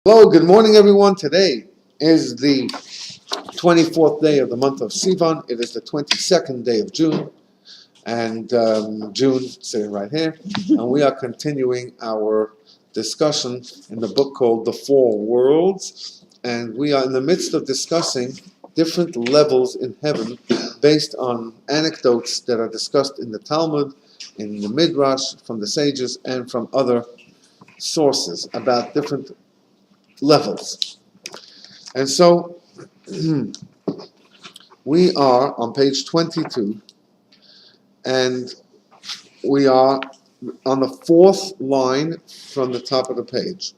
Hello, good morning, everyone. Today is the 24th day of the month of Sivan. It is the 22nd day of June, and June sitting right here. And we are continuing our discussion in the book called The Four Worlds. And we are in the midst of discussing different levels in heaven based on anecdotes that are discussed in the Talmud, in the Midrash, from the sages, and from other sources about different levels. And so we are on page 22, and we are on the fourth line from the top of the page,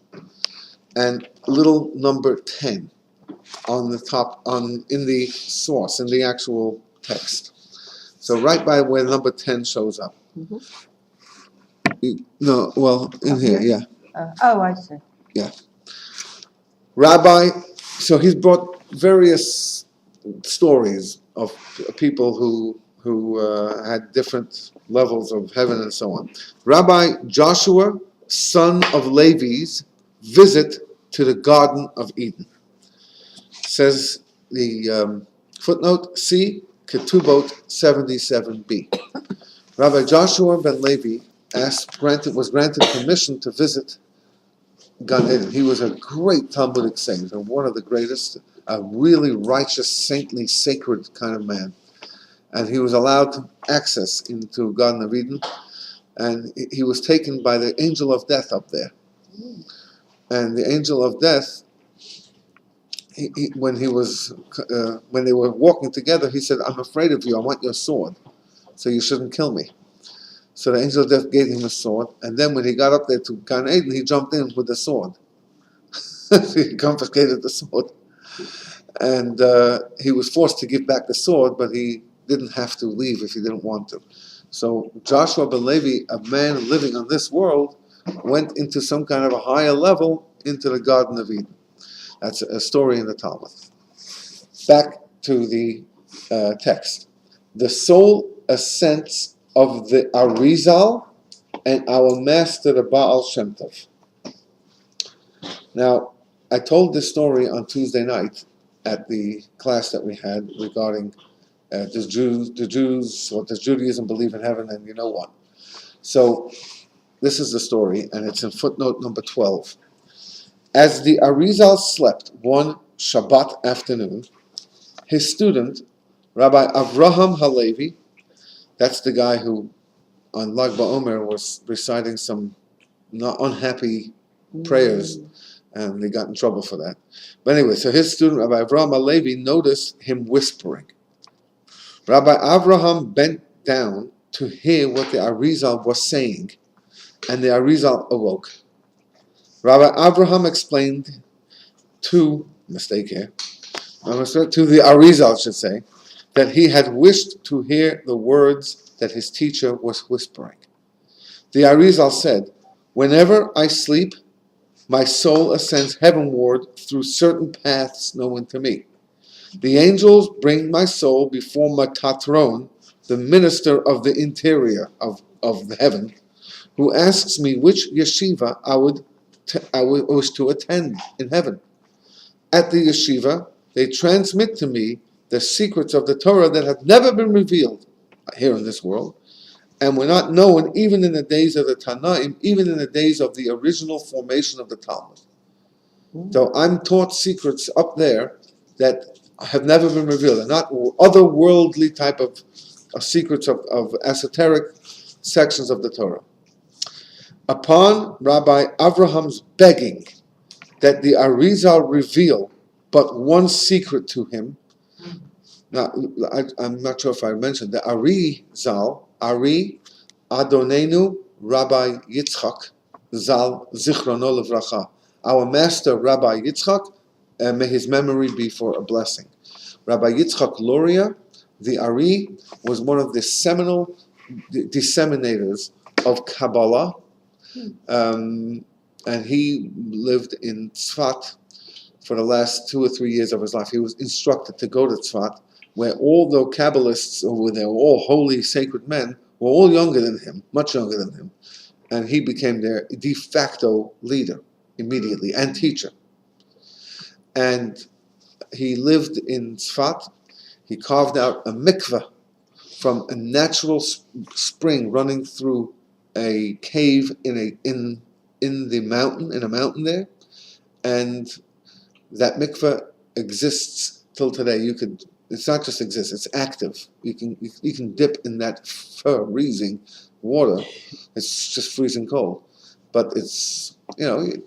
and little number 10 on the top, in the source, in the actual text. So right by where number 10 shows up. No, well, in here, yeah. I see. Yeah. Rabbi, so he's brought various stories of people who had different levels of heaven and so on. Rabbi Joshua, son of Levi's, visit to the Garden of Eden. Says the footnote, see Ketubot 77b. Rabbi Joshua ben Levi was granted permission to visit Gan Eden. He was a great Talmudic saint, and one of the greatest, a really righteous, saintly, sacred kind of man. And he was allowed access into Garden of Eden, and he was taken by the angel of death up there. And the angel of death, when they were walking together, he said, "I'm afraid of you. I want your sword, so you shouldn't kill me." So the angel of death gave him a sword, and then when he got up there to Gan Eden, he jumped in with the sword. He confiscated the sword. And he was forced to give back the sword, but he didn't have to leave if he didn't want to. So Joshua ben Levi, a man living on this world, went into some kind of a higher level into the Garden of Eden. That's a story in the Talmud. Back to the text. The soul ascents of the Arizal and our master, the Baal Shem Tov. Now, I told this story on Tuesday night at the class that we had regarding does Judaism believe in heaven, and you know what. So, this is the story, and it's in footnote number 12. As the Arizal slept one Shabbat afternoon, his student, Rabbi Avraham Halevi, that's the guy who on Lag BaOmer was reciting some not unhappy prayers, and they got in trouble for that. But anyway, so his student, Rabbi Avraham Halevi, noticed him whispering. Rabbi Avraham bent down to hear what the Arizal was saying, and the Arizal awoke. Rabbi Avraham explained to the Arizal, I should say, that he had wished to hear the words that his teacher was whispering. The Arizal said, "Whenever I sleep, my soul ascends heavenward through certain paths known to me. The angels bring my soul before Metatron, the minister of the interior of the heaven, who asks me which yeshiva I was to attend in heaven. At the yeshiva, they transmit to me the secrets of the Torah that have never been revealed here in this world, and were not known even in the days of the Tanaim, even in the days of the original formation of the Talmud. So I'm taught secrets up there that have never been revealed. They're not otherworldly type of secrets of esoteric sections of the Torah. Upon Rabbi Avraham's begging that the Arizal reveal but one secret to him. Now, I'm not sure if I mentioned the Arizal, Ari Adonenu Rabbi Yitzchak Zal Zichrono Levracha. Our master Rabbi Yitzchak, may his memory be for a blessing. Rabbi Yitzchak Luria, the Ari, was one of the seminal disseminators of Kabbalah, and he lived in Tzfat for the last 2 or 3 years of his life. He was instructed to go to Tzfat, where all the Kabbalists, they were all holy, sacred men, were all younger than him, much younger than him. And he became their de facto leader immediately, and teacher. and he lived in Tzfat. He carved out a mikveh from a natural spring running through a cave in the mountain, in a mountain there, and that mikveh exists till today. It's not just exists; it's active. You can dip in that freezing water. It's just freezing cold, but it's you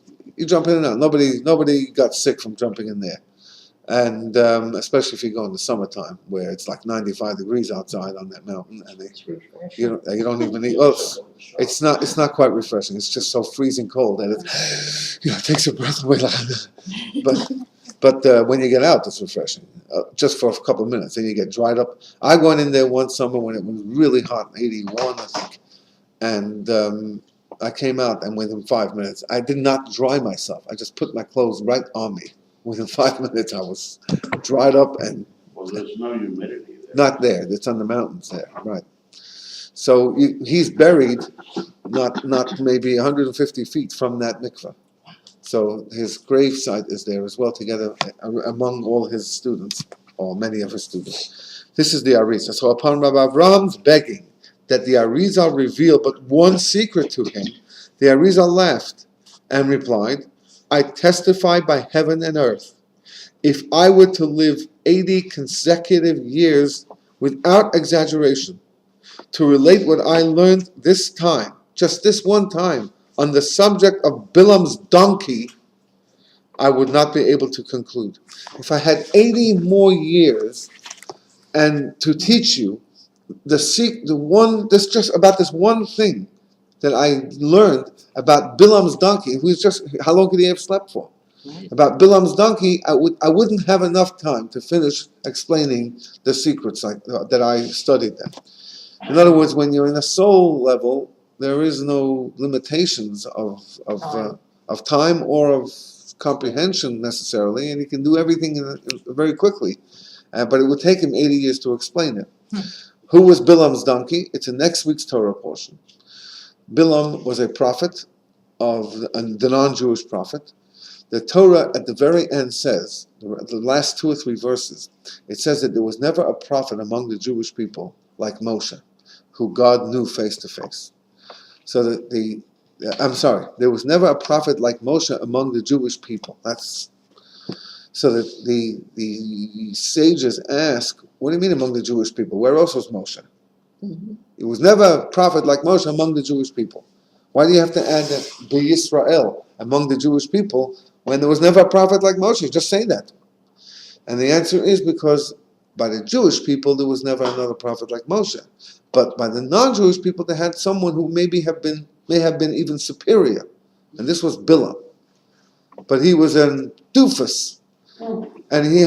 jump in and out. Nobody got sick from jumping in there, and especially if you go in the summertime where it's like 95 degrees outside on that mountain, and you don't even need. Well, it's not quite refreshing. It's just so freezing cold that it takes your breath away. But when you get out, it's refreshing, just for a couple of minutes. Then you get dried up. I went in there one summer when it was really hot, 81, I think, and I came out, and within 5 minutes, I did not dry myself. I just put my clothes right on me. Within 5 minutes, I was dried up and. Well, there's no humidity there. Not there. It's on the mountains there, right? So he's buried, not maybe 150 feet from that mikveh. So his gravesite is there as well, together among all his students, or many of his students. This is the Arizal. So upon Rabbi Avram's begging that the Arizal reveal but one secret to him, the Arizal laughed and replied, I testify by heaven and earth, if I were to live 80 consecutive years without exaggeration, to relate what I learned this time, just this one time, on the subject of Bilam's donkey, I would not be able to conclude. If I had 80 more years and to teach you just about this one thing that I learned about Bilam's donkey, how long could he have slept for? Right. About Bilam's donkey, I wouldn't have enough time to finish explaining the secrets that I studied them. In other words, when you're in a soul level, there is no limitations of time or of comprehension necessarily, and he can do everything very quickly. But it would take him 80 years to explain it. Who was Bilam's donkey? It's in next week's Torah portion. Bilam was a prophet the non-Jewish prophet. The Torah at the very end says, the last 2 or 3 verses, it says that there was never a prophet among the Jewish people like Moshe, who God knew face to face. So there was never a prophet like Moshe among the Jewish people. So that the sages ask, what do you mean among the Jewish people? Where else was Moshe? Mm-hmm. It was never a prophet like Moshe among the Jewish people. Why do you have to add that B'Yisrael, among the Jewish people, when there was never a prophet like Moshe? Just say that. And the answer is because by the Jewish people, there was never another prophet like Moshe. But by the non-Jewish people, they had someone who may have been even superior. And this was Bilam. But he was a doofus. And he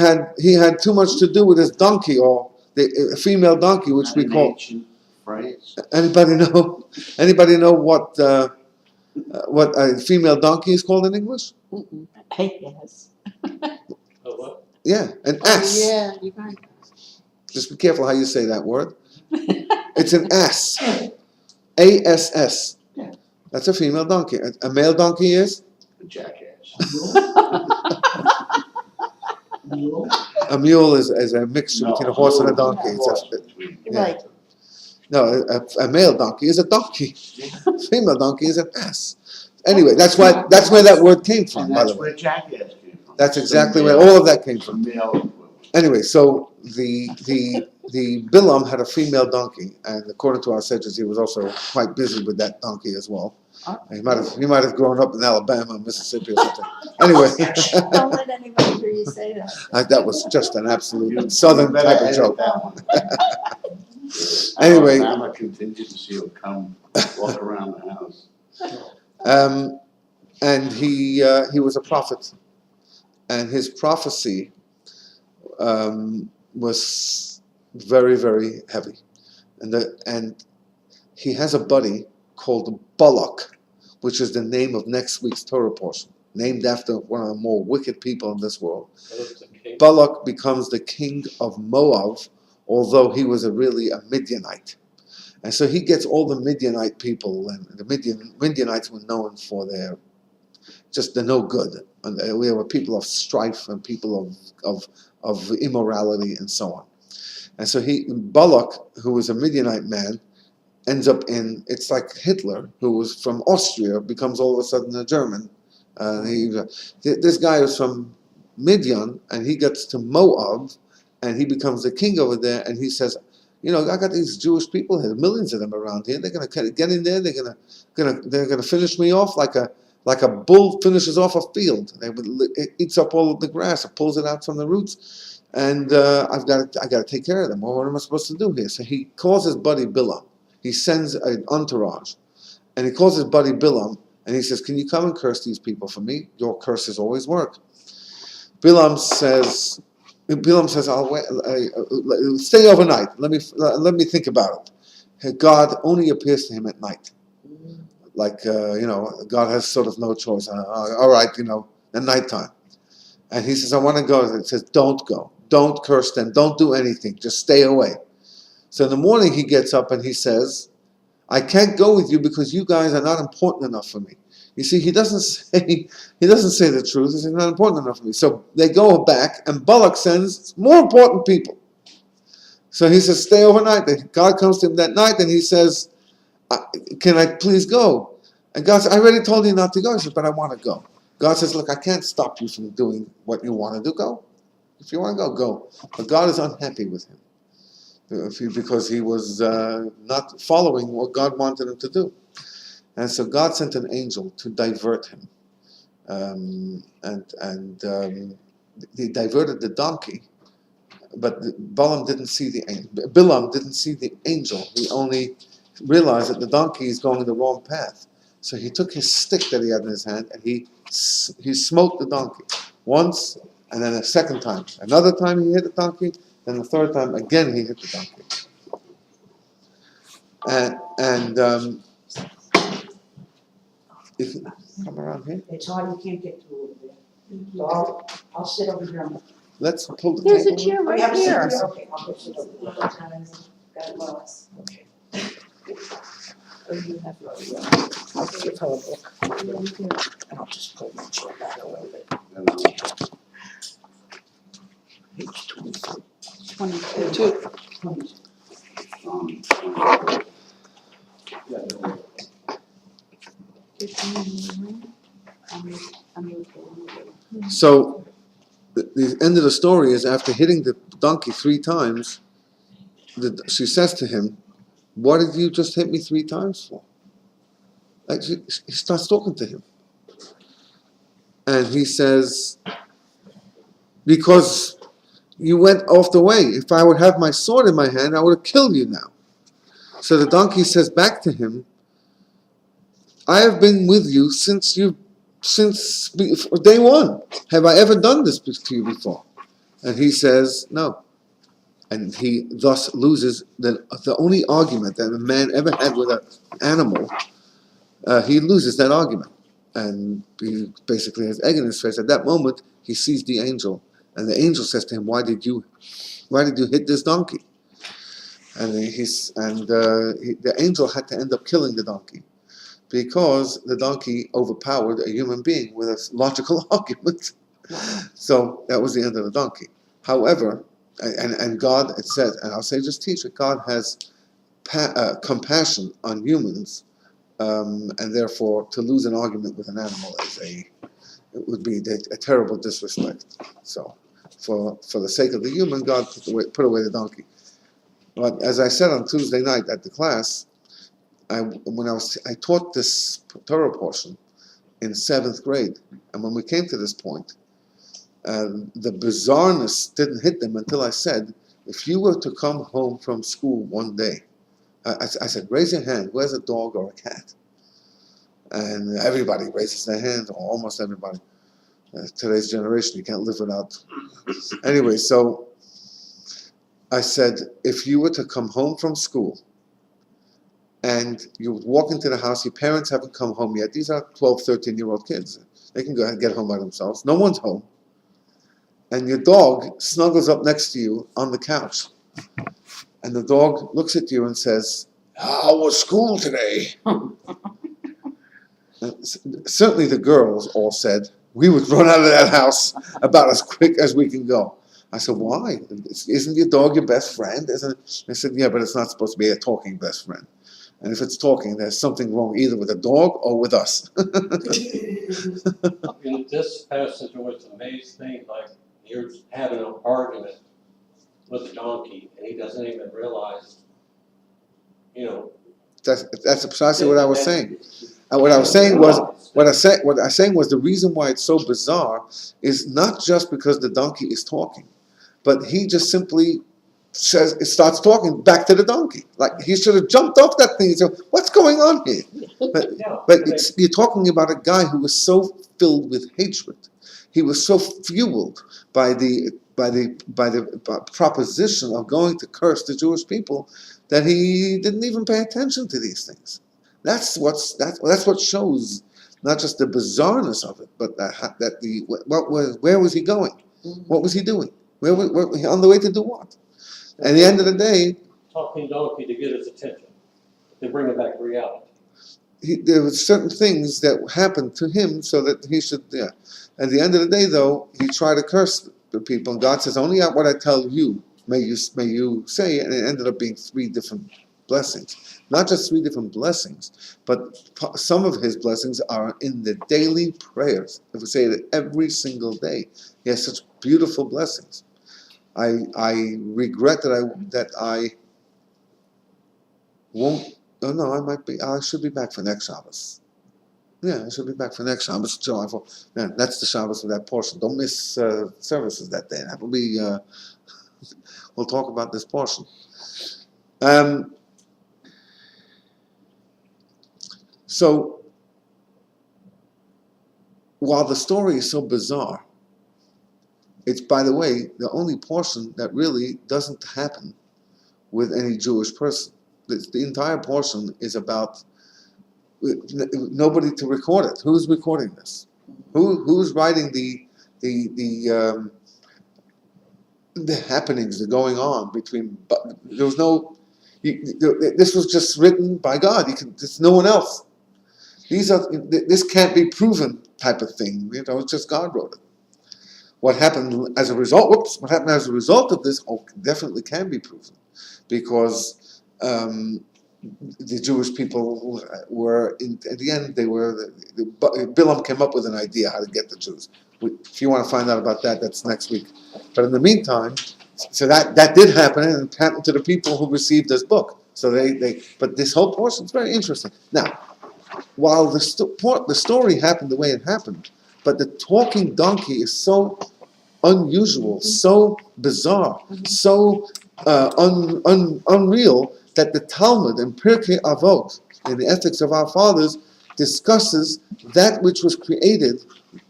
had too much to do with his donkey, or a female donkey, which we call. Anybody know what a female donkey is called in English? Yes. What? Yeah, an ass. Yeah, you're right. Just be careful how you say that word. It's an ass. A-S-S. That's a female donkey. A male donkey is? A jackass. A mule is a mixture between a horse and a donkey. Right. No, a male donkey is a donkey. Female donkey is an ass. Anyway, that's where that word came from, by the way. That's where jackass came from. That's exactly where all of that came from. Male. Anyway, so the Bilam had a female donkey, and according to our sages, he was also quite busy with that donkey as well. He might have grown up in Alabama, Mississippi, or something. Anyway, Don't let anybody hear you say that. That was just an absolute southern type of joke. Anyway, Alabama contingency will come walk around the house. And he was a prophet, and his prophecy was very, very heavy, and he has a buddy called Balak, which is the name of next week's Torah portion, named after one of the more wicked people in this world. Balak becomes the king of Moab, although he was really a Midianite. And so he gets all the Midianite people, and the Midianites were known for just they're no good. And we were people of strife and people of immorality and so on. And so Balak, who was a Midianite man, ends up it's like Hitler, who was from Austria, becomes all of a sudden a German. This guy was from Midian, and he gets to Moab, and he becomes the king over there, and he says, I got these Jewish people here, millions of them around here. They're going to get in there. They're going to finish me off like a bull finishes off a field. It eats up all of the grass, it pulls it out from the roots, and I got to take care of them. Well, what am I supposed to do here? So he calls his buddy Bilam. He sends an entourage, and he calls his buddy Bilam, and he says, "Can you come and curse these people for me? Your curses always work." Bilam says, "I'll wait, stay overnight. Let me think about it." God only appears to him at night. Like, God has sort of no choice. All right, at nighttime. And he says, "I want to go." And it says, "Don't go. Don't curse them. Don't do anything. Just stay away." So in the morning he gets up and he says, "I can't go with you because you guys are not important enough for me." You see, he doesn't say the truth. He says, "Not important enough for me." So they go back, and Balak sends more important people. So he says, "Stay overnight." God comes to him that night, and he says, "Can I please go?" And God says, "I already told you not to go." He says, "But I want to go." God says, "Look, I can't stop you from doing what you want to do. Go. If you want to go, go." But God is unhappy with him because he was not following what God wanted him to do. And so God sent an angel to divert him. He diverted the donkey, but Bilam didn't see the angel. He only realized that the donkey is going the wrong path. So he took his stick that he had in his hand and he smote the donkey once, and then a second time. Another time he hit the donkey, then the third time again he hit the donkey. If you come around here, It's hard, you can't get through over there. So I'll sit over here. let's pull the There's a table. chair Oh, you right have a seat here. here? Okay, I'll go sit over there. Got it, well, okay. Oh, you have I'll give her a book. And I'll just pull my chair back a little bit. Page 22. 22. 22. So the end of the story is after hitting the donkey 3 times, she says to him, "What did you just hit me 3 times for?" Like he starts talking to him. And he says, "Because you went off the way. If I would have my sword in my hand, I would have killed you now." So the donkey says back to him, "I have been with you since day one. Have I ever done this to you before?" And he says, "No." And he thus loses the only argument that a man ever had with an animal. He loses that argument. And he basically has egg in his face. At that moment, he sees the angel. And the angel says to him, why did you hit this donkey?" And the angel had to end up killing the donkey, because the donkey overpowered a human being with a logical argument. So that was the end of the donkey. However, and God, it says, and I'll say just teach it, God has compassion on humans, and therefore to lose an argument with an animal would be a terrible disrespect. So for the sake of the human, God put away the donkey. But as I said on Tuesday night at the class, I taught this Torah portion in 7th grade, and when we came to this point, the bizarreness didn't hit them until I said, if you were to come home from school one day, I said, raise your hand, where's a dog or a cat? And everybody raises their hand, or almost everybody. Today's generation, you can't live without. Anyway, so I said, if you were to come home from school and you walk into the house, your parents haven't come home yet. These are 12, 13-year-old kids. They can go ahead and get home by themselves. No one's home. And your dog snuggles up next to you on the couch. And the dog looks at you and says, "How was school today?" Certainly the girls all said, we would run out of that house about as quick as we can go. I said, why? Isn't your dog your best friend? Isn't it? They said, yeah, but it's not supposed to be a talking best friend. And if it's talking, there's something wrong either with the dog or with us. In this passage, what's amazing, like you're having an argument with a donkey, and he doesn't even realize, you know. That's precisely what I was saying. And what I was saying was, what I was saying was the reason why it's so bizarre is not just because the donkey is talking, but he just simply says, it starts talking back to the donkey. Like he should have jumped off that thing and said, what's going on here? But you're talking about a guy who was so filled with hatred. He was so fueled by the proposition of going to curse the Jewish people that he didn't even pay attention to these things. That's what shows not just the bizarreness of it, but where was he going? What was he doing? Where on the way to do what? At the end of the day, Talking donkey to get his attention, to bring it back to reality. there were certain things that happened to him so that he should. Yeah. At the end of the day, though, he tried to curse the people, and God says, "Only what I tell you may you say." And it ended up being 3 different blessings. Not just 3 different blessings, but some of his blessings are in the daily prayers. If we say it every single day, he has such beautiful blessings. I regret that I won't. Oh no, I should be back for next Shabbos. Yeah, I should be back for next Shabbos. July 4th. Man, that's the Shabbos of that portion. Don't miss services that day. That will be. We'll talk about this portion. So, while the story is so bizarre, it's, by the way, the only portion that really doesn't happen with any Jewish person. The entire portion is about nobody to record it. Who's recording this? Who's writing the happenings that are going on between? There was no. This was just written by God. It's no one else. This can't be proven type of thing. It's just God wrote it. What happened as a result? What happened as a result of this? Definitely can be proven, because the Jewish people were, at the end, Bilam came up with an idea how to get the Jews. If you want to find out about that, that's next week. But in the meantime, so that did happen, and it happened to the people who received this book. So but this whole portion is very interesting. Now, while the story happened the way it happened, but the talking donkey is so unusual, so bizarre, so unreal, that the Talmud in Pirkei Avot, in the Ethics of Our Fathers, discusses that which was created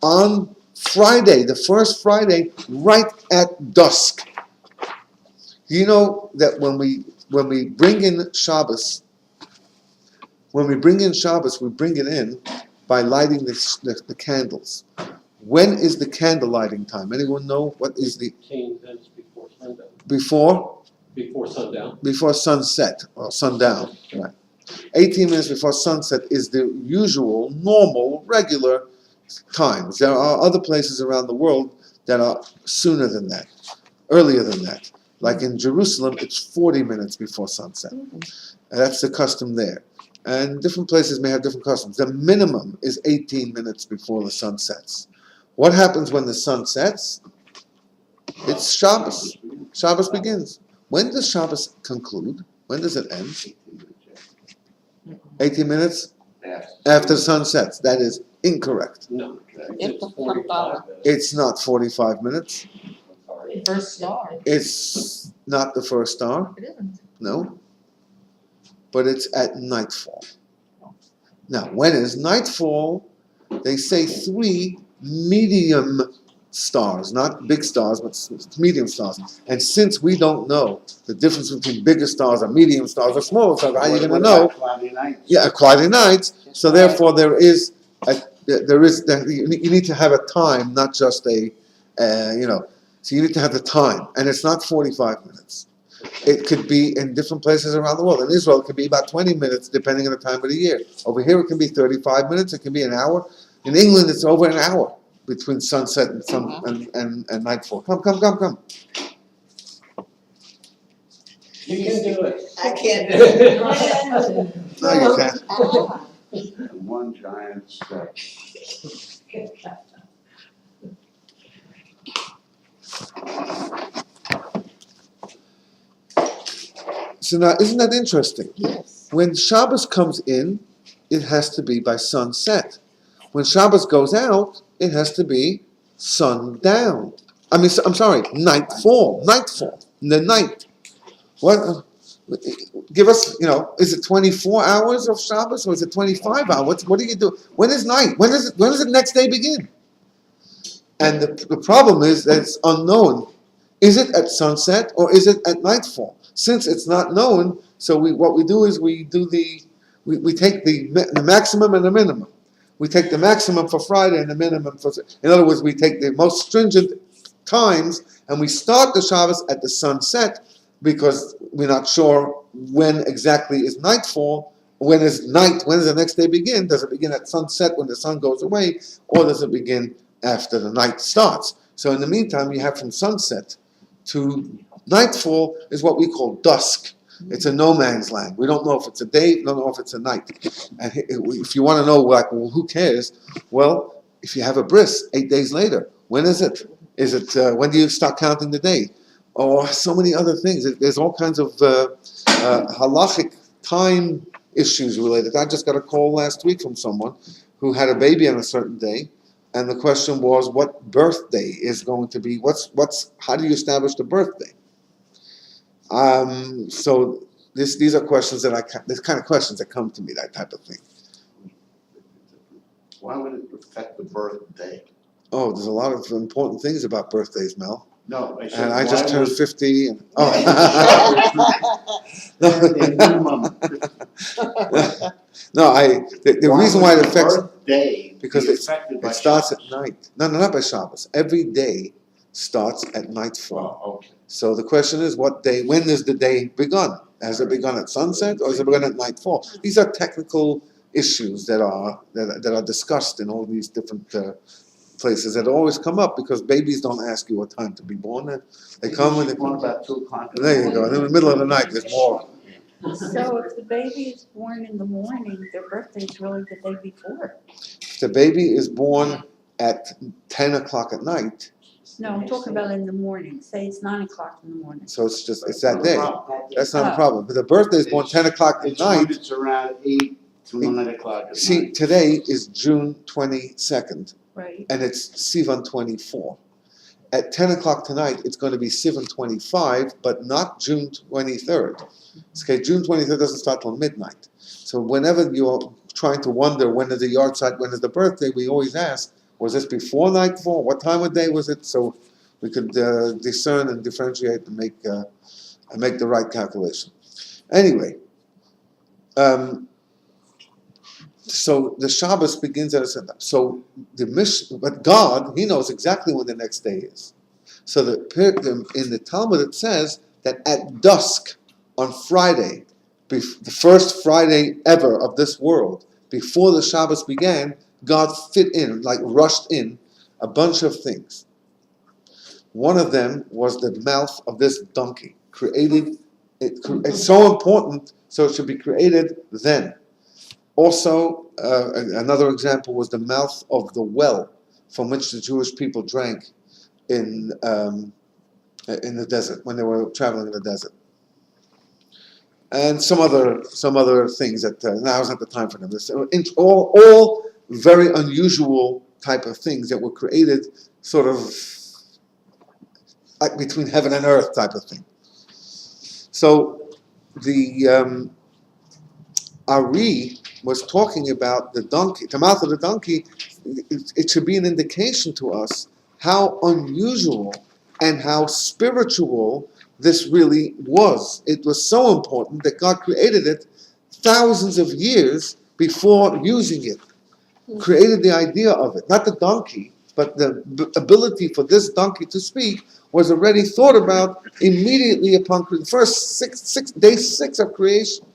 on Friday, the first Friday, right at dusk. You know that when we bring in Shabbos, we bring it in by lighting the candles. When is the candle lighting time? Anyone know what is the 18 minutes before sundown. Before sundown. Before sunset or sundown. Right. 18 minutes before sunset is the usual, normal, regular times. There are other places around the world that are sooner than that, earlier than that. Like in Jerusalem, it's 40 minutes before sunset. And that's the custom there. And different places may have different customs. The minimum is 18 minutes before the sun sets. What happens when the sun sets? It's Shabbos. Shabbos begins. When does Shabbos conclude? When does it end? 18 minutes after the sun sets. That is incorrect. No, it's 45 minutes. It's not 45 minutes. First star. It's not the first star. It isn't. No. But it's at nightfall. Now, when is nightfall? They say 3 medium stars, not big stars, but medium stars. And since we don't know the difference between bigger stars or medium stars or smaller stars, how are you going to know? Cloudy nights. Yeah, cloudy nights. So therefore, you need to have a time, not just so you need to have the time, and it's not 45 minutes. It could be in different places around the world. In Israel, it could be about 20 minutes, depending on the time of the year. Over here, it can be 35 minutes. It can be an hour. In England, it's over an hour between sunset and nightfall. Come. You can do it. I can't do it. No, you can't. And one giant step. So now, isn't that interesting? Yes. When Shabbos comes in, it has to be by sunset. When Shabbos goes out, it has to be sundown. I'm sorry, nightfall. In the night. What? Give us, is it 24 hours of Shabbos or is it 25 hours? What do you do? When is night? When does the next day begin? And the problem is that it's unknown. Is it at sunset or is it at nightfall? Since it's not known, so what we do is we take the maximum and the minimum. We take the maximum for Friday and the minimum for. In other words, we take the most stringent times and we start the Shabbos at the sunset because we're not sure when exactly is nightfall. When is night? When does the next day begin? Does it begin at sunset when the sun goes away, or does it begin after the night starts? So in the meantime, you have from sunset to nightfall is what we call dusk. It's a no man's land. We don't know if it's a day, we don't know if it's a night. And if you want to know, who cares? Well, if you have a bris 8 days later, when is it? Is it when do you start counting the day? Or so many other things. There's all kinds of halachic time issues related. I just got a call last week from someone who had a baby on a certain day, and the question was, what birthday is going to be? How do you establish the birthday? So these are questions there's kind of questions that come to me, that type of thing. Why would it affect the birthday? Oh, there's a lot of important things about birthdays, Mel. No, I said, And I just turned 50. And, the reason why it affects birthday because be it affected by starts at Shabbos? night. No, not by Shabbos. Every day starts at nightfall. Oh, okay. So the question is, what day? When is the day begun? Has it begun at sunset or has it begun at nightfall? These are technical issues that are discussed in all these different places that always come up because babies don't ask you what time to be born. They come and they Born come. about 2 o'clock. There you go. And in the middle of the night, there's more. So if the baby is born in the morning, their birthday is really the day before. If the baby is born at 10 o'clock at night, No, I'm talking about in the morning. Say it's 9 o'clock in the morning. so it's that day. That's not a Oh. problem. But the birthday is born 10 o'clock at It's when night. it's around 8 to 9 o'clock at See, night. today is June 22nd, Right. and it's Sivan 24. At 10 o'clock tonight, it's going to be Sivan 25, but not June 23rd. Okay, June 23rd doesn't start till midnight. So whenever you're trying to wonder when is the yard site, when is the birthday, we always ask, was this before nightfall? What time of day was it? So we could discern and differentiate and make the right calculation. Anyway, so the Shabbos begins at a certain time. So but God, He knows exactly when the next day is. So in the Talmud it says that at dusk on Friday, the first Friday ever of this world, before the Shabbos began, God rushed in a bunch of things. One of them was the mouth of this donkey. It's so important, so it should be created then. Also, another example was the mouth of the well from which the Jewish people drank in the desert, when they were traveling in the desert. And some other things that now is not the time for them. All very unusual type of things that were created sort of like between heaven and earth type of thing. So the Ari was talking about the donkey, the mouth of the donkey. It should be an indication to us how unusual and how spiritual this really was. It was so important that God created it thousands of years before using it. Created the idea of it, not the donkey, but the ability for this donkey to speak was already thought about immediately upon the first day six of creation.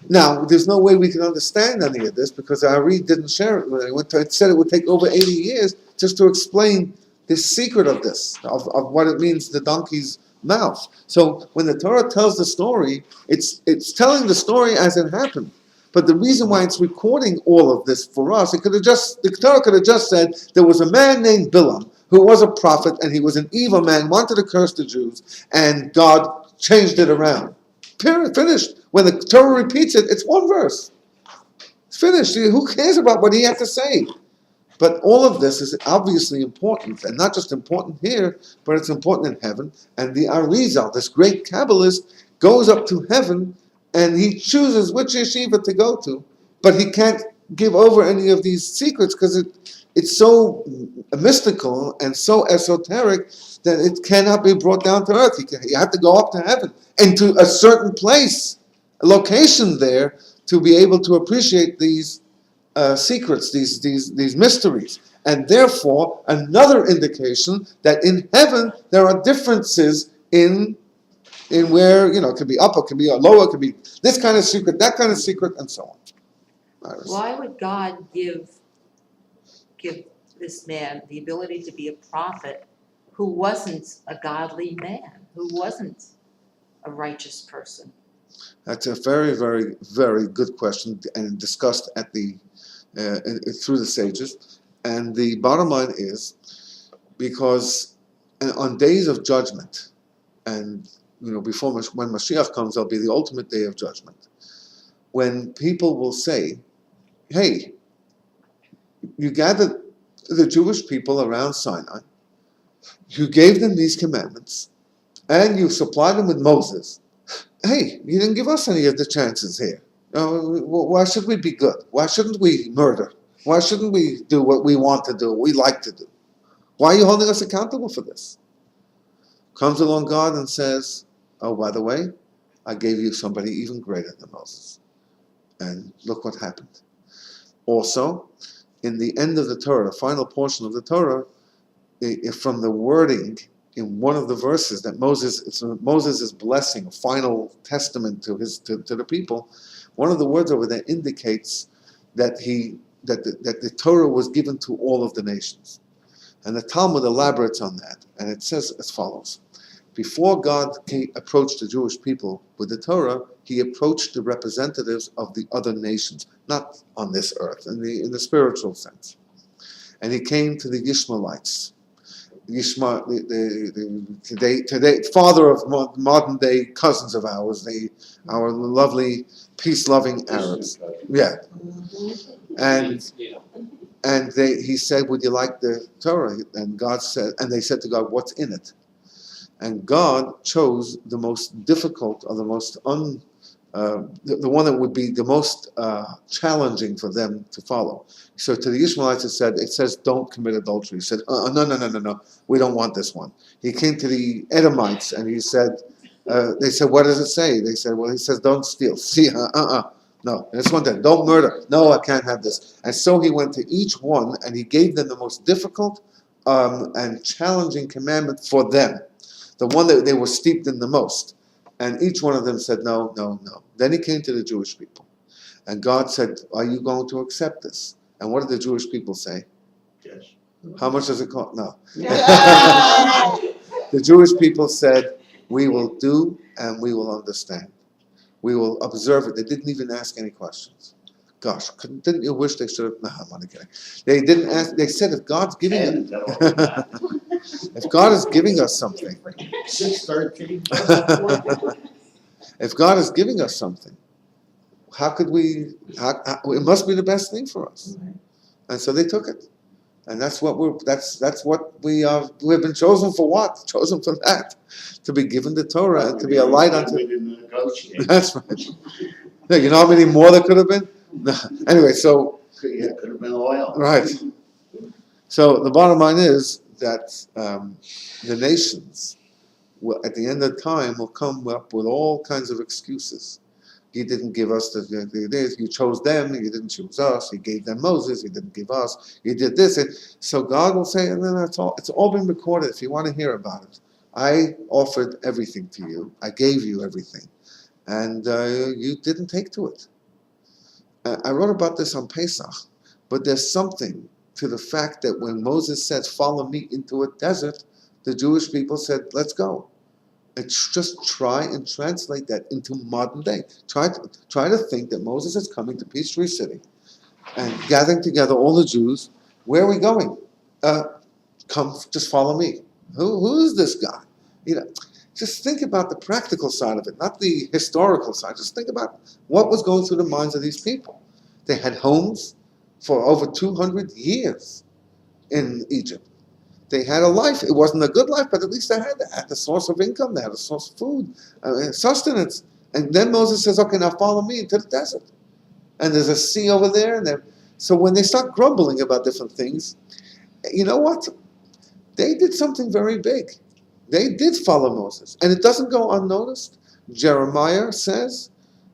Now, there's no way we can understand any of this because Ari didn't share it. When I went to, it said it would take over 80 years just to explain the secret of this, of what it means, the donkey's mouth. So when the Torah tells the story, it's telling the story as it happened. But the reason why it's recording all of this for us, the Torah could have just said there was a man named Bilam who was a prophet and he was an evil man, wanted to curse the Jews, and God changed it around. Period. Finished. When the Torah repeats it, it's one verse. It's finished. Who cares about what he had to say? But all of this is obviously important, and not just important here, but it's important in heaven. And the Arizal, this great Kabbalist, goes up to heaven, and he chooses which yeshiva to go to, but he can't give over any of these secrets because it's so mystical and so esoteric that it cannot be brought down to earth. You have to go up to heaven and to a certain place, a location there, to be able to appreciate these secrets, these mysteries. And therefore, another indication that in heaven there are differences in where, it could be up, it could be lower, it could be this kind of secret, that kind of secret, and so on. Iris. Why would God give this man the ability to be a prophet who wasn't a godly man, who wasn't a righteous person? That's a very, very, very good question and discussed at through the sages. And the bottom line is because on days of judgment, and before when Mashiach comes, there'll be the ultimate day of judgment, when people will say, "Hey, you gathered the Jewish people around Sinai, you gave them these commandments, and you supplied them with Moses. Hey, you didn't give us any of the chances here. Why should we be good? Why shouldn't we murder? Why shouldn't we do what we want to do, what we like to do? Why are you holding us accountable for this?" Comes along God and says, "Oh, by the way, I gave you somebody even greater than Moses. And look what happened." Also, in the end of the Torah, the final portion of the Torah, from the wording in one of the verses that Moses is blessing, a final testament to the people, one of the words over there indicates that the Torah was given to all of the nations. And the Talmud elaborates on that, and it says as follows. Before God approached the Jewish people with the Torah, he approached the representatives of the other nations, not on this earth, in the spiritual sense. And he came to the Ishmaelites. Today, father of modern day cousins of ours, our lovely, peace-loving Arabs. Yeah. And he said, "Would you like the Torah?" And God said, and they said to God, "What's in it?" And God chose the most difficult, or the one that would be the most challenging for them to follow. So to the Ishmaelites it says, "Don't commit adultery." He said, no, we don't want this one. He came to the Edomites and he said, they said, "What does it say?" They said, "Well, he says, don't steal." See, no. And this one thing, "Don't murder." "No, I can't have this." And so he went to each one and he gave them the most difficult and challenging commandment for them. The one that they were steeped in the most. And each one of them said, no, no, no. Then he came to the Jewish people. And God said, "Are you going to accept this?" And what did the Jewish people say? Yes. How much does it cost? No. The Jewish people said, "We will do and we will understand. We will observe it." They didn't even ask any questions. Gosh, didn't you wish they should have? No, I'm only kidding. They didn't ask. They said, if God's giving it, if God is giving us something, 6:13. if God is giving us something, how could we? It must be the best thing for us. And so they took it, and that's what we are. We've been chosen for what? Chosen for that, to be given the Torah and to be a light unto. We didn't negotiate. That's right. Yeah, you know how many more there could have been? No. Anyway, so It could have been oil. right. So the bottom line is that the nations, will, at the end of time, will come up with all kinds of excuses You didn't give us this. You chose them. You didn't choose us. You gave them Moses. You didn't give us. You did this. And so God will say, and then it's all been recorded. If you want to hear about it, I offered everything to you. I gave you everything, and you didn't take to it. I wrote about this on Pesach, but there's something to the fact that when Moses said, "Follow me into a desert," the Jewish people said, "Let's go." And just try and translate that into modern day. Try to think that Moses is coming to Peachtree City and gathering together all the Jews. Where are we going? Come, just follow me. Who is this guy? Just think about the practical side of it, not the historical side. Just think about what was going through the minds of these people. They had homes for over 200 years in Egypt. They had a life. It wasn't a good life, but at least they had the source of income. They had a source of food, sustenance. And then Moses says, "Okay, now follow me into the desert." And there's a sea over there. So when they start grumbling about different things, you know what? They did something very big. They did follow Moses. And it doesn't go unnoticed. Jeremiah says,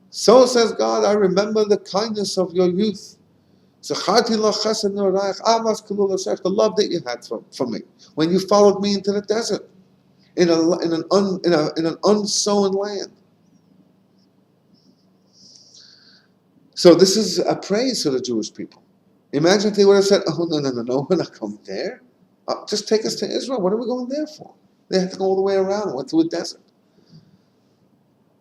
"So says God, I remember the kindness of your youth. The love that you had for me when you followed me into the desert in an unsown land." So this is a praise for the Jewish people. Imagine if they would have said, "Oh, no, we're not going there. Just take us to Israel. What are we going there for?" They had to go all the way around and went through a desert.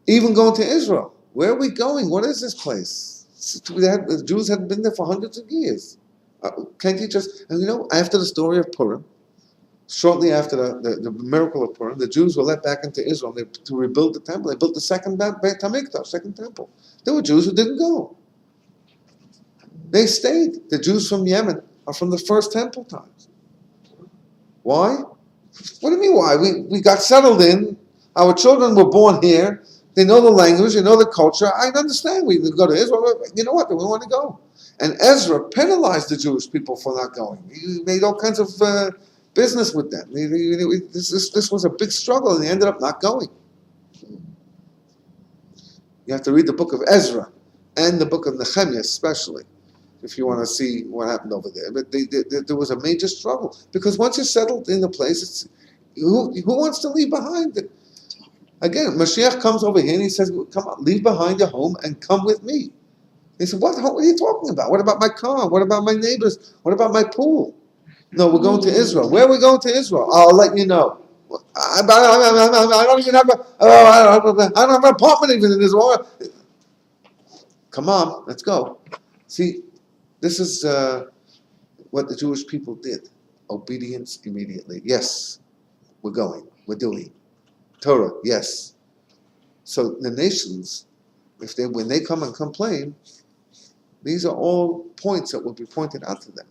Even going to Israel, where are we going? What is this place? The Jews had been there for hundreds of years. Can't you just, after the story of Purim, shortly after the miracle of Purim, the Jews were let back into Israel to rebuild the temple. They built the second Beit HaMikdash, second temple. There were Jews who didn't go. They stayed. The Jews from Yemen are from the first temple times. Why? What do you mean why? We got settled in. Our children were born here. They know the language, they know the culture. I understand we go to Israel. You know what? We want to go. And Ezra penalized the Jewish people for not going. He made all kinds of business with them. This was a big struggle, and they ended up not going. You have to read the book of Ezra and the book of Nehemiah especially, if you want to see what happened over there. But there was a major struggle. Because once you're settled in a place, who wants to leave behind it? Again, Mashiach comes over here and he says, "Come on, leave behind your home and come with me." He said, what are you talking about? What about my car? What about my neighbors? What about my pool? No, we're going to Israel. Where are we going to Israel? I'll let you know. I don't even have I don't have an apartment even in Israel. Come on, let's go. See, this is what the Jewish people did. Obedience immediately. Yes, we're going. We're doing. Torah, yes. So the nations, when they come and complain, these are all points that will be pointed out to them.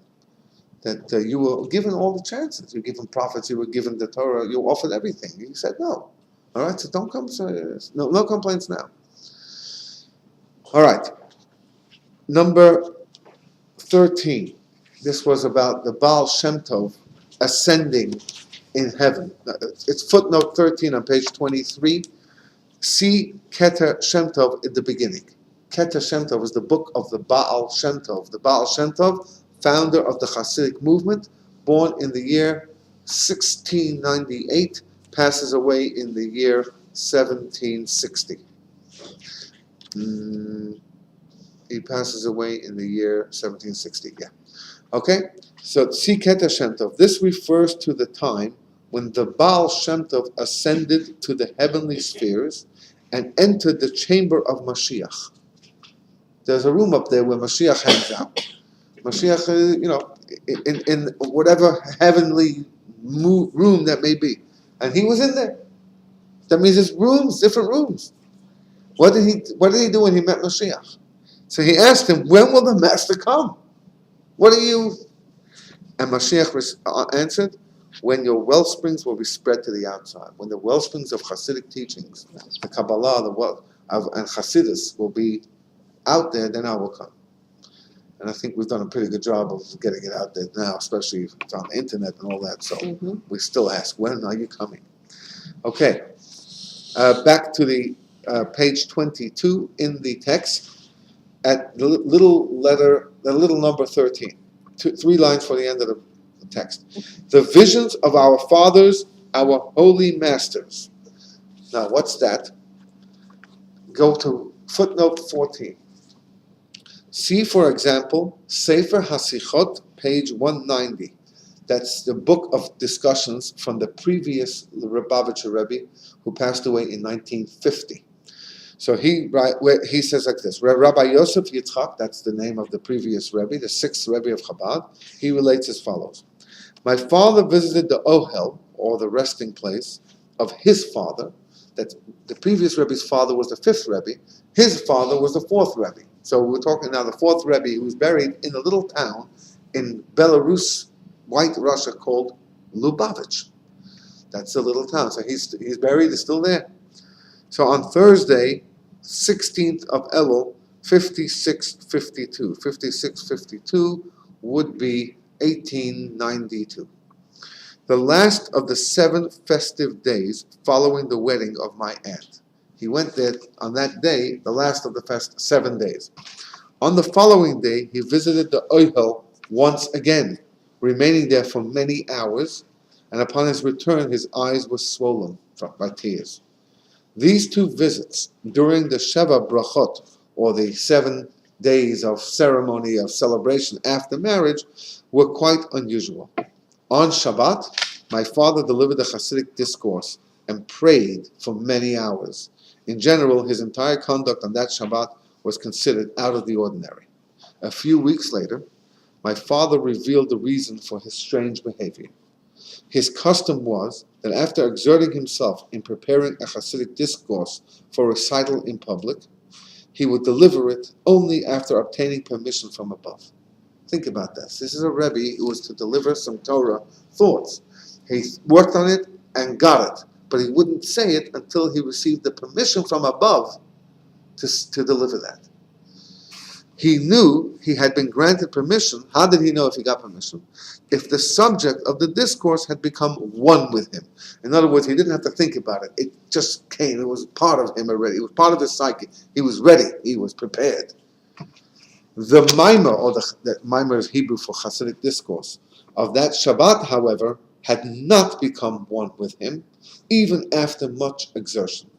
That you were given all the chances. You were given prophets. You were given the Torah. You were offered everything. You said no. All right. So don't come. No complaints now. All right. Number 13. This was about the Baal Shem Tov ascending in heaven. It's footnote 13 on page 23. See Keter Shem Tov in the beginning. Keter Shem Tov is the book of the Baal Shem Tov. The Baal Shem Tov, founder of the Hasidic movement, born in the year 1698, passes away in the year 1760. He passes away in the year 1760, yeah. Okay? So, see Keter Shem Tov. This refers to the time when the Baal Shem Tov ascended to the heavenly spheres and entered the chamber of Mashiach. There's a room up there where Mashiach hangs out. Mashiach, in whatever heavenly room that may be. And he was in there. That means it's rooms, different rooms. What did he do when he met Mashiach? So he asked him, "When will the Master come? What are you?" And Mashiach answered, "When your well springs will be spread to the outside. When the well springs of Hasidic teachings, the Kabbalah, and Hasidus will be out there, then I will come." And I think we've done a pretty good job of getting it out there now, especially if it's on the internet and all that. So we still ask, when are you coming? Okay, back to the page 22 in the text, at the little number 13. 3 lines for the end of the text. The visions of our fathers, our holy masters. Now, what's that? Go to footnote 14. See, for example, Sefer HaSichot, page 190. That's the book of discussions from the previous Lubavitcher Rebbe, who passed away in 1950. So he says like this: Rabbi Yosef Yitzchak, that's the name of the previous Rebbe, the 6th Rebbe of Chabad, he relates as follows. My father visited the Ohel, or the resting place, of his father. That the previous Rebbe's father was the 5th Rebbe. His father was the 4th Rebbe. So we're talking now the 4th Rebbe, who was buried in a little town in Belarus, White Russia, called Lubavitch. That's a little town. So he's buried, he's still there. So on Thursday, 16th of Elul, 5652. 5652 would be 1892. The last of the 7 festive days following the wedding of my aunt. He went there on that day, the last of the 7 days. On the following day, he visited the Ohel once again, remaining there for many hours, and upon his return, his eyes were swollen by tears. These 2 visits during the Sheva Brachot, or the 7 days of ceremony of celebration after marriage, were quite unusual. On Shabbat, my father delivered a Hasidic discourse and prayed for many hours. In general, his entire conduct on that Shabbat was considered out of the ordinary. A few weeks later, my father revealed the reason for his strange behavior. His custom was that after exerting himself in preparing a Hasidic discourse for recital in public, he would deliver it only after obtaining permission from above. Think about this. This is a Rebbe who was to deliver some Torah thoughts. He worked on it and got it, but he wouldn't say it until he received the permission from above to deliver that. He knew he had been granted permission. How did he know if he got permission? If the subject of the discourse had become one with him. In other words, he didn't have to think about it. It just came. It was part of him already. It was part of his psyche. He was ready. He was prepared. The Maimer, or the Maimer is Hebrew for Hasidic discourse, of that Shabbat, however, had not become one with him, even after much exertion.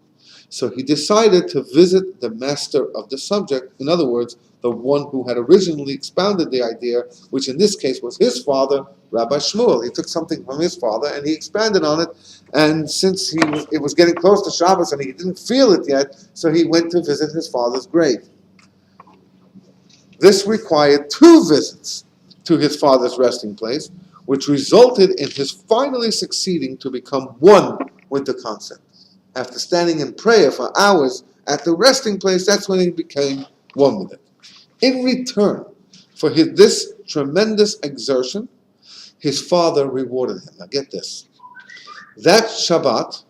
So he decided to visit the master of the subject, in other words, the one who had originally expounded the idea, which in this case was his father, Rabbi Shmuel. He took something from his father and he expanded on it, and since it was getting close to Shabbos and he didn't feel it yet, so he went to visit his father's grave. This required 2 visits to his father's resting place, which resulted in his finally succeeding to become one with the concept. After standing in prayer for hours at the resting place, that's when he became one with it. In return for this tremendous exertion, his father rewarded him. Now get this. That Shabbat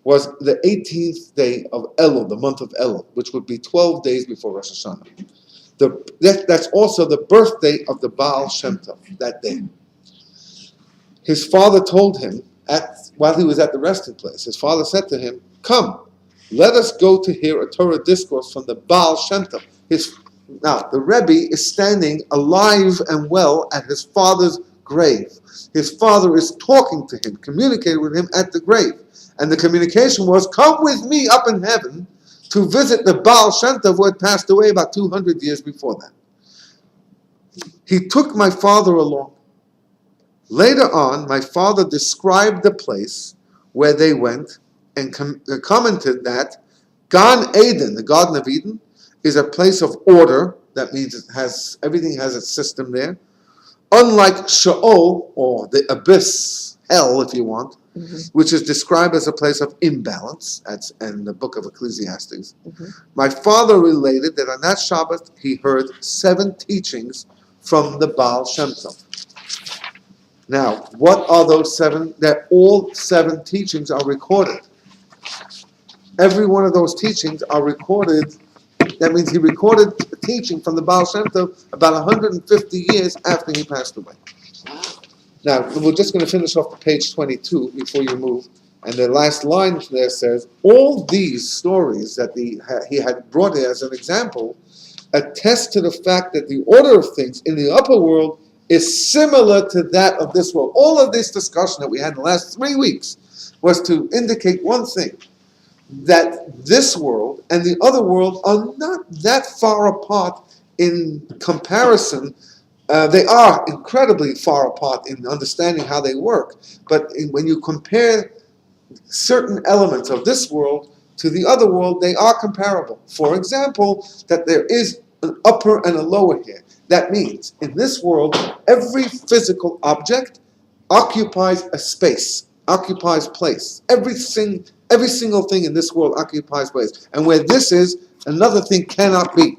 was the 18th day of Elul, the month of Elul, which would be 12 days before Rosh Hashanah. That's also the birthday of the Baal Shem Tov, that day. His father told him, while he was at the resting place, his father said to him, "Come, let us go to hear a Torah discourse from the Baal Shem Tov." Now, the Rebbe is standing alive and well at his father's grave. His father is talking to him, communicating with him at the grave. And the communication was, "Come with me up in heaven to visit the Baal Shem Tov, who had passed away about 200 years before that." He took my father along. Later on, my father described the place where they went and commented that Gan Eden, the Garden of Eden, is a place of order. That means everything has its system there. Unlike Sheol, or the abyss, hell if you want, which is described as a place of imbalance. That's in the book of Ecclesiastes. My father related that on that Shabbat he heard 7 teachings from the Baal Shem Tov. Now, what are those 7? That all 7 teachings are recorded. Every one of those teachings are recorded. That means he recorded a teaching from the Baal Shem Tov about 150 years after he passed away. Now, we're just going to finish off the page 22 before you move. And the last line there says, all these stories that he had brought here as an example attest to the fact that the order of things in the upper world is similar to that of this world. All of this discussion that we had in the last 3 weeks was to indicate one thing, that this world and the other world are not that far apart in comparison. They are incredibly far apart in understanding how they work, but when you compare certain elements of this world to the other world, they are comparable. For example, that there is an upper and a lower here. That means in this world, every physical object occupies a space, occupies place. Every single thing in this world occupies place. And where this is, another thing cannot be.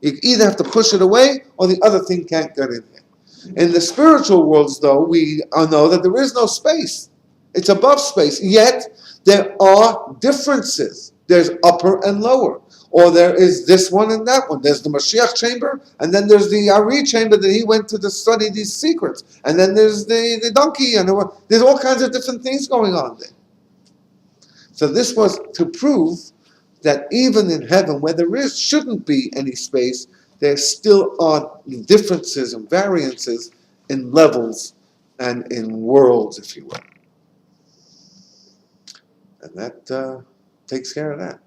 You either have to push it away or the other thing can't get in there. In the spiritual worlds, though, we know that there is no space. It's above space. Yet, there are differences. There's upper and lower. Or there is this one and that one. There's the Mashiach chamber, and then there's the Ari chamber that he went to study these secrets. And then there's the donkey, and there's all kinds of different things going on there. So this was to prove that even in heaven, where there shouldn't be any space, there still are differences and variances in levels and in worlds, if you will. And that takes care of that.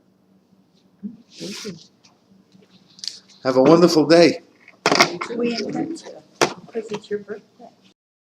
Have a wonderful day. We intend to, because it's your birthday.